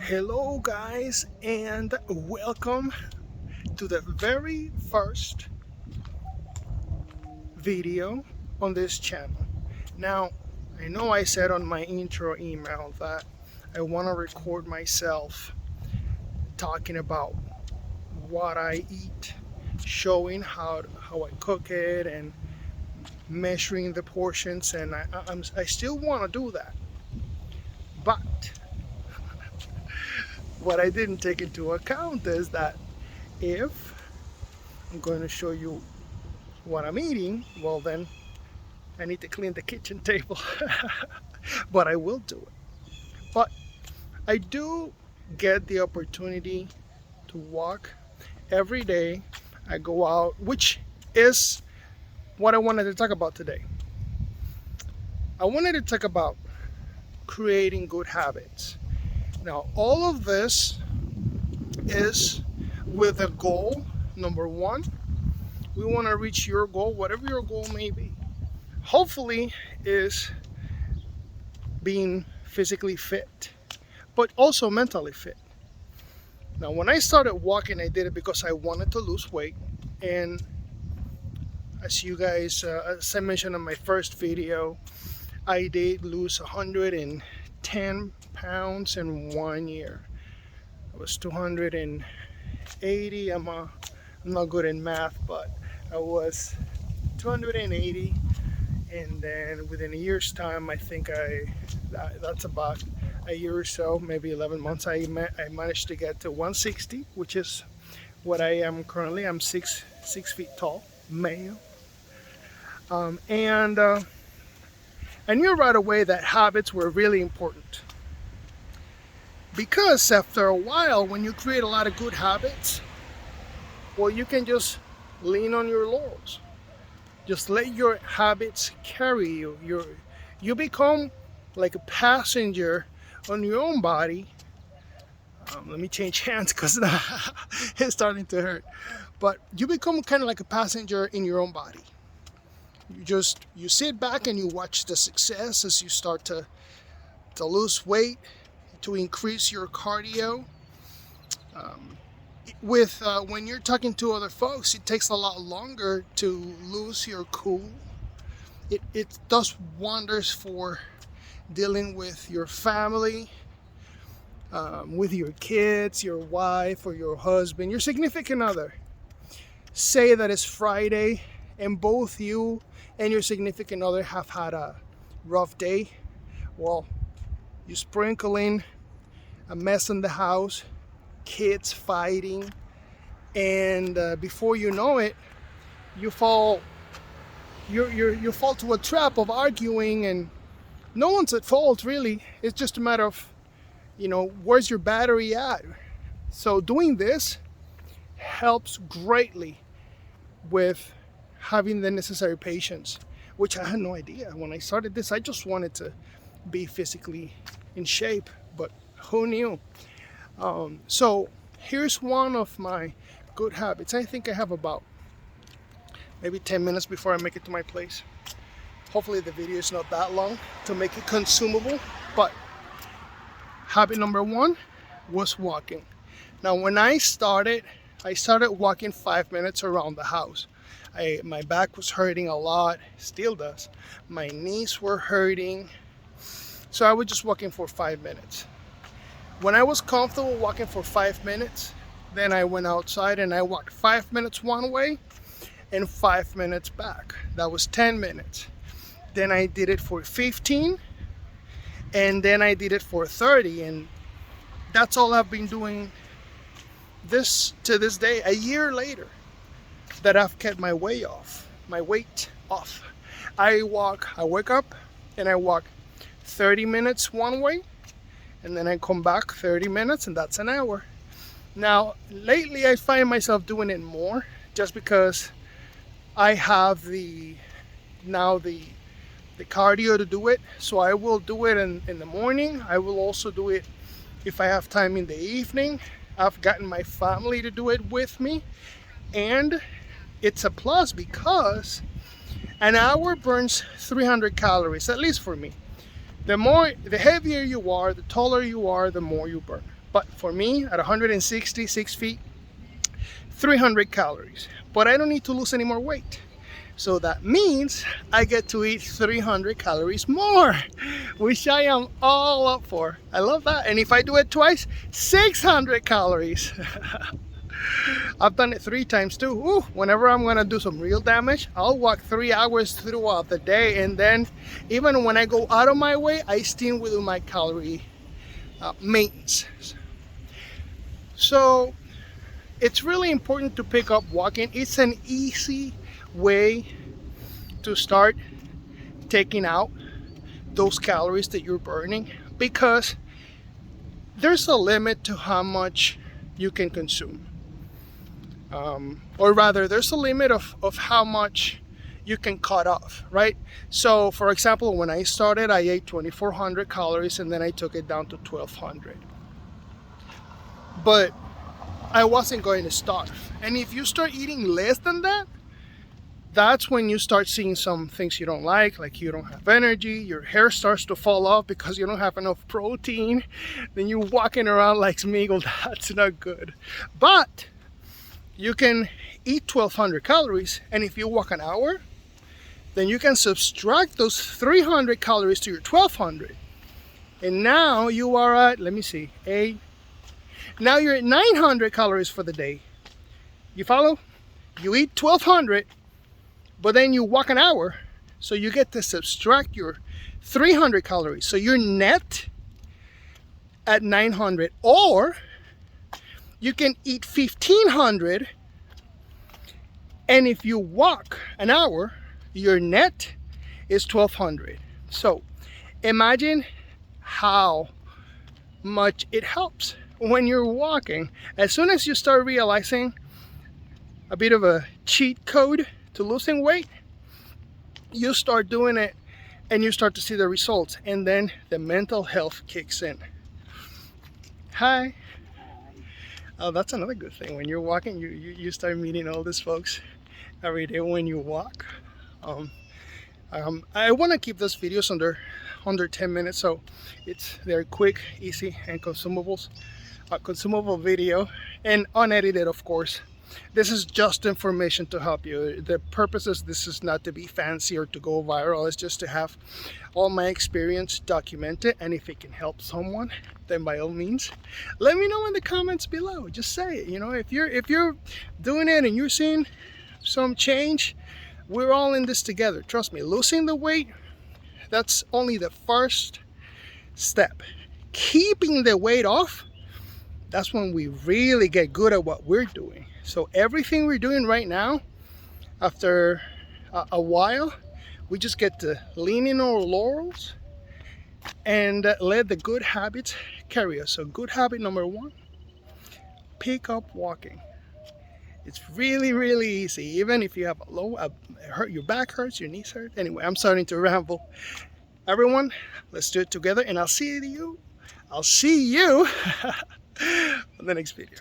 Hello guys, and welcome to the very first video on this channel. Now, I know I said on my intro email that I want to record myself talking about what I eat, showing how I cook it and measuring the portions, and I still want to do that. But what I didn't take into account is that if I'm going to show you what I'm eating, well then I need to clean the kitchen table. But I will do it. But I do get the opportunity to walk every day. I go out, which is what I wanted to talk about today. I wanted to talk about creating good habits. Now, all of this is with a goal. Number one, we want to reach your goal, whatever your goal may be. Hopefully is being physically fit, but also mentally fit. Now, when I started walking, I did it because I wanted to lose weight. And as you guys, as I mentioned in my first video, I did lose 110 pounds in 1 year. I was 280. I'm not good in math, but I was 280. And then within a year's time, I think that's about a year or so, maybe 11 months, I managed to get to 160, which is what I am currently. I'm 6 feet tall, male. And I knew right away that habits were really important. Because after a while, when you create a lot of good habits, well, you can just lean on your laurels. Just let your habits carry you. You become like a passenger on your own body. Let me change hands because it's starting to hurt. But you become kind of like a passenger in your own body. You sit back and you watch the success as you start to lose weight, to increase your cardio. When you're talking to other folks, it takes a lot longer to lose your cool. It does wonders for dealing with your family, with your kids, your wife or your husband, your significant other. Say that it's Friday and both you and your significant other have had a rough day. Well, you sprinkle in a mess in the house, kids fighting, and before you know it, you fall to a trap of arguing, and no one's at fault really. It's just a matter of, where's your battery at? So doing this helps greatly with having the necessary patience, which I had no idea. When I started this, I just wanted to be physically in shape, but who knew? So here's one of my good habits. I think I have about maybe 10 minutes before I make it to my place. Hopefully the video is not that long to make it consumable, but habit number one was walking. Now when I started walking 5 minutes around the house. My back was hurting a lot, still does. My knees were hurting. So I was just walking for 5 minutes. When I was comfortable walking for 5 minutes, then I went outside and I walked 5 minutes one way and 5 minutes back. That was 10 minutes. Then I did it for 15, and then I did it for 30, and that's all I've been doing to this day, a year later, that I've kept my weight off. I wake up and I walk 30 minutes one way, and then I come back 30 minutes, and that's an hour. Now, lately I find myself doing it more just because I have the cardio to do it. So I will do it in the morning. I will also do it if I have time in the evening. I've gotten my family to do it with me, and it's a plus because an hour burns 300 calories, at least for me. The heavier you are, the taller you are, the more you burn. But for me, at 166 feet, 300 calories. But I don't need to lose any more weight. So that means I get to eat 300 calories more, which I am all up for. I love that. And if I do it twice, 600 calories. I've done it 3 times too. Ooh, whenever I'm gonna do some real damage, I'll walk 3 hours throughout the day, and then even when I go out of my way, I still will do my calorie maintenance. So it's really important to pick up walking. It's an easy way to start taking out those calories that you're burning, because there's a limit to how much you can consume. Or rather, there's a limit of how much you can cut off, right? So for example, when I started, I ate 2,400 calories and then I took it down to 1,200. But I wasn't going to starve. And if you start eating less than that, that's when you start seeing some things you don't like you don't have energy, your hair starts to fall off because you don't have enough protein, then you're walking around like Smeagol. That's not good. But you can eat 1,200 calories, and if you walk an hour, then you can subtract those 300 calories to your 1,200. And now you are at, let me see, 8. Now you're at 900 calories for the day. You follow? You eat 1,200, but then you walk an hour, so you get to subtract your 300 calories. So you're net at 900, or you can eat 1,500, and if you walk an hour, your net is 1,200. So imagine how much it helps when you're walking. As soon as you start realizing a bit of a cheat code to losing weight, you start doing it and you start to see the results, and then the mental health kicks in. Hi. Oh, that's another good thing. When you're walking, you start meeting all these folks every day when you walk. I want to keep those videos under 10 minutes, so they're quick, easy, and consumable video, and unedited, of course. This is just information to help you. The purpose is this is not to be fancy or to go viral. It's just to have all my experience documented, and if it can help someone, then by all means, let me know in the comments below. Just say it. You know, if you're doing it and you're seeing some change, we're all in this together. Trust me, losing the weight, that's only the first step. Keeping the weight off, that's when we really get good at what we're doing. So everything we're doing right now, after a while, we just get to lean in our laurels and let the good habits carry us. So good habit number 1, pick up walking. It's really, really easy. Even if you have your back hurts, your knees hurt. Anyway, I'm starting to ramble. Everyone, let's do it together, and I'll see you on the next video.